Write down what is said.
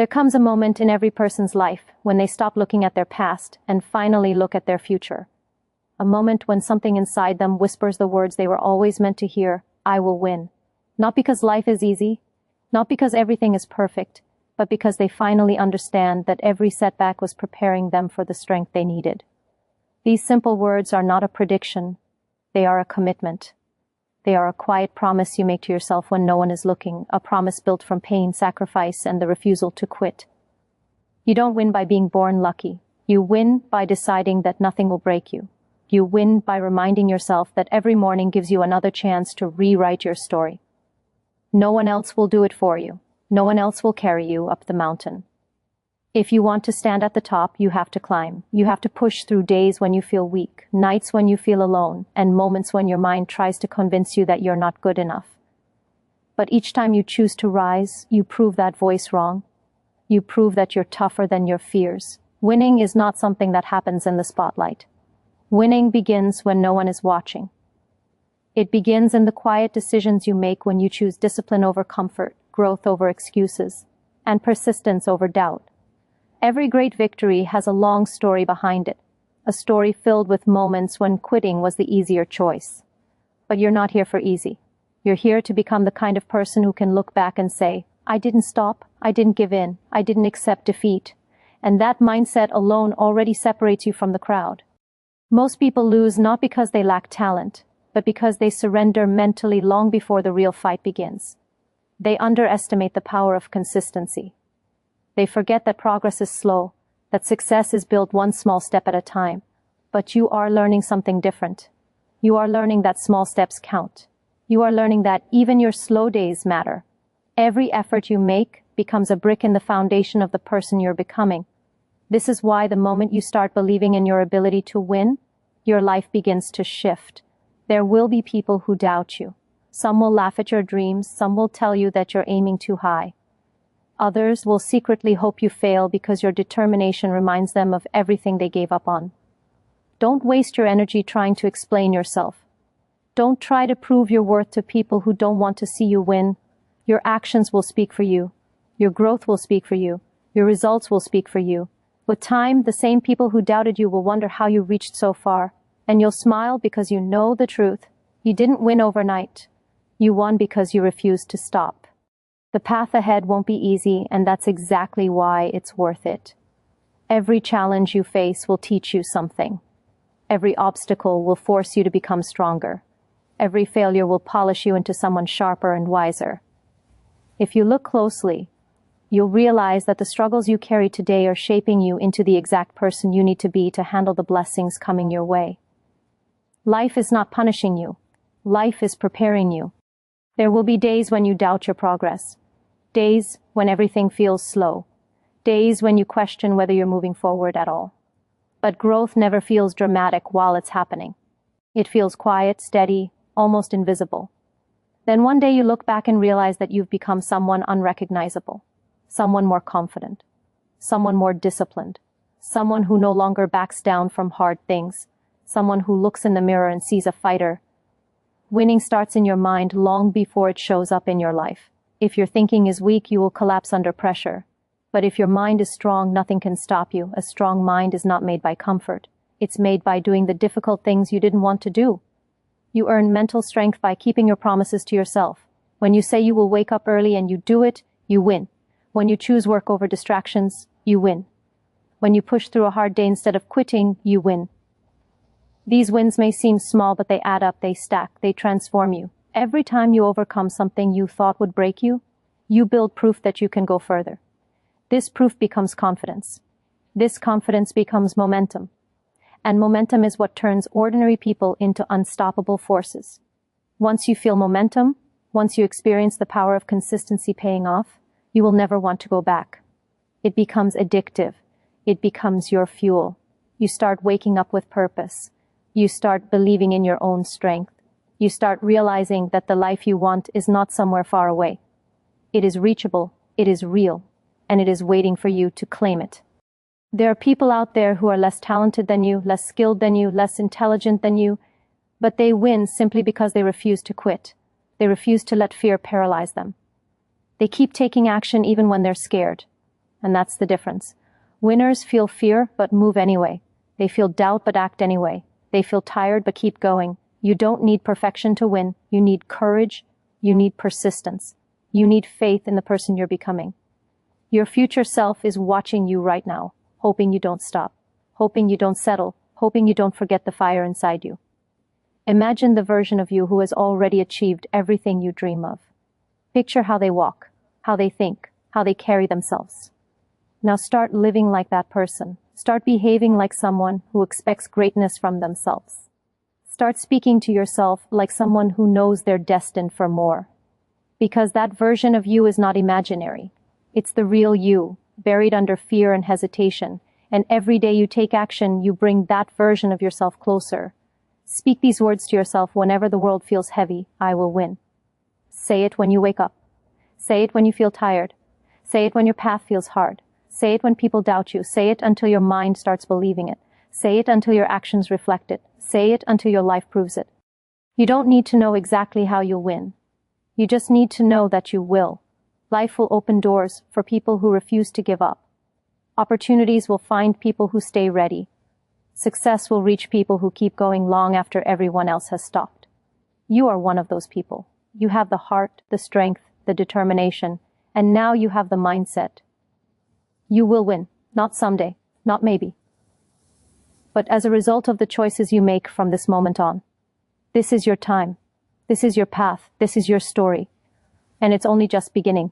There comes a moment in every person's life when they stop looking at their past and finally look at their future. A moment when something inside them whispers the words they were always meant to hear: I will win. Not because life is easy, not because everything is perfect, but because they finally understand that every setback was preparing them for the strength they needed. These simple words are not a prediction, they are a commitment. They are a quiet promise you make to yourself when no one is looking, a promise built from pain, sacrifice, and the refusal to quit. You don't win by being born lucky. You win by deciding that nothing will break you. You win by reminding yourself that every morning gives you another chance to rewrite your story. No one else will do it for you. No one else will carry you up the mountain. If you want to stand at the top, you have to climb. You have to push through days when you feel weak, nights when you feel alone, and moments when your mind tries to convince you that you're not good enough. But each time you choose to rise, you prove that voice wrong. You prove that you're tougher than your fears. Winning is not something that happens in the spotlight. Winning begins when no one is watching. It begins in the quiet decisions you make when you choose discipline over comfort, growth over excuses, and persistence over doubt. Every great victory has a long story behind it, a story filled with moments when quitting was the easier choice. But you're not here for easy. You're here to become the kind of person who can look back and say, I didn't stop, I didn't give in, I didn't accept defeat. And that mindset alone already separates you from the crowd. Most people lose not because they lack talent, but because they surrender mentally long before the real fight begins. They underestimate the power of consistency. They forget that progress is slow, that success is built one small step at a time. But you are learning something different. You are learning that small steps count. You are learning that even your slow days matter. Every effort you make becomes a brick in the foundation of the person you're becoming. This is why the moment you start believing in your ability to win, your life begins to shift. There will be people who doubt you. Some will laugh at your dreams, some will tell you that you're aiming too high. Others will secretly hope you fail because your determination reminds them of everything they gave up on. Don't waste your energy trying to explain yourself. Don't try to prove your worth to people who don't want to see you win. Your actions will speak for you. Your growth will speak for you. Your results will speak for you. With time, the same people who doubted you will wonder how you reached so far, and you'll smile because you know the truth. You didn't win overnight. You won because you refused to stop. The path ahead won't be easy, and that's exactly why it's worth it. Every challenge you face will teach you something. Every obstacle will force you to become stronger. Every failure will polish you into someone sharper and wiser. If you look closely, you'll realize that the struggles you carry today are shaping you into the exact person you need to be to handle the blessings coming your way. Life is not punishing you. Life is preparing you. There will be days when you doubt your progress. Days when everything feels slow. Days when you question whether you're moving forward at all. But growth never feels dramatic while it's happening. It feels quiet, steady, almost invisible. Then one day you look back and realize that you've become someone unrecognizable. Someone more confident. Someone more disciplined. Someone who no longer backs down from hard things. Someone who looks in the mirror and sees a fighter. Winning starts in your mind long before it shows up in your life. If your thinking is weak, you will collapse under pressure. But if your mind is strong, nothing can stop you. A strong mind is not made by comfort. It's made by doing the difficult things you didn't want to do. You earn mental strength by keeping your promises to yourself. When you say you will wake up early and you do it, you win. When you choose work over distractions, you win. When you push through a hard day instead of quitting, you win. These wins may seem small, but they add up, they stack, they transform you. Every time you overcome something you thought would break you, you build proof that you can go further. This proof becomes confidence. This confidence becomes momentum. And momentum is what turns ordinary people into unstoppable forces. Once you feel momentum, once you experience the power of consistency paying off, you will never want to go back. It becomes addictive. It becomes your fuel. You start waking up with purpose. You start believing in your own strength. You start realizing that the life you want is not somewhere far away. It is reachable, it is real, and it is waiting for you to claim it. There are people out there who are less talented than you, less skilled than you, less intelligent than you, but they win simply because they refuse to quit. They refuse to let fear paralyze them. They keep taking action even when they're scared. and that's the difference. Winners feel fear but move anyway. They feel doubt but act anyway. They feel tired but keep going. You don't need perfection to win. You need courage. You need persistence. You need faith in the person you're becoming. Your future self is watching you right now, hoping you don't stop, hoping you don't settle, hoping you don't forget the fire inside you. Imagine the version of you who has already achieved everything you dream of. Picture how they walk, how they think, how they carry themselves. Now start living like that person. Start behaving like someone who expects greatness from themselves. Start speaking to yourself like someone who knows they're destined for more. Because that version of you is not imaginary. It's the real you, buried under fear and hesitation. And every day you take action, you bring that version of yourself closer. Speak these words to yourself whenever the world feels heavy. I will win. Say it when you wake up. Say it when you feel tired. Say it when your path feels hard. Say it when people doubt you. Say it until your mind starts believing it. Say it until your actions reflect it. Say it until your life proves it. You don't need to know exactly how you'll win. You just need to know that you will. Life will open doors for people who refuse to give up. Opportunities will find people who stay ready. Success will reach people who keep going long after everyone else has stopped. You are one of those people. You have the heart, the strength, the determination, and now you have the mindset. You will win, not someday, not maybe, but as a result of the choices you make from this moment on. This is your time. This is your path. This is your story. And it's only just beginning.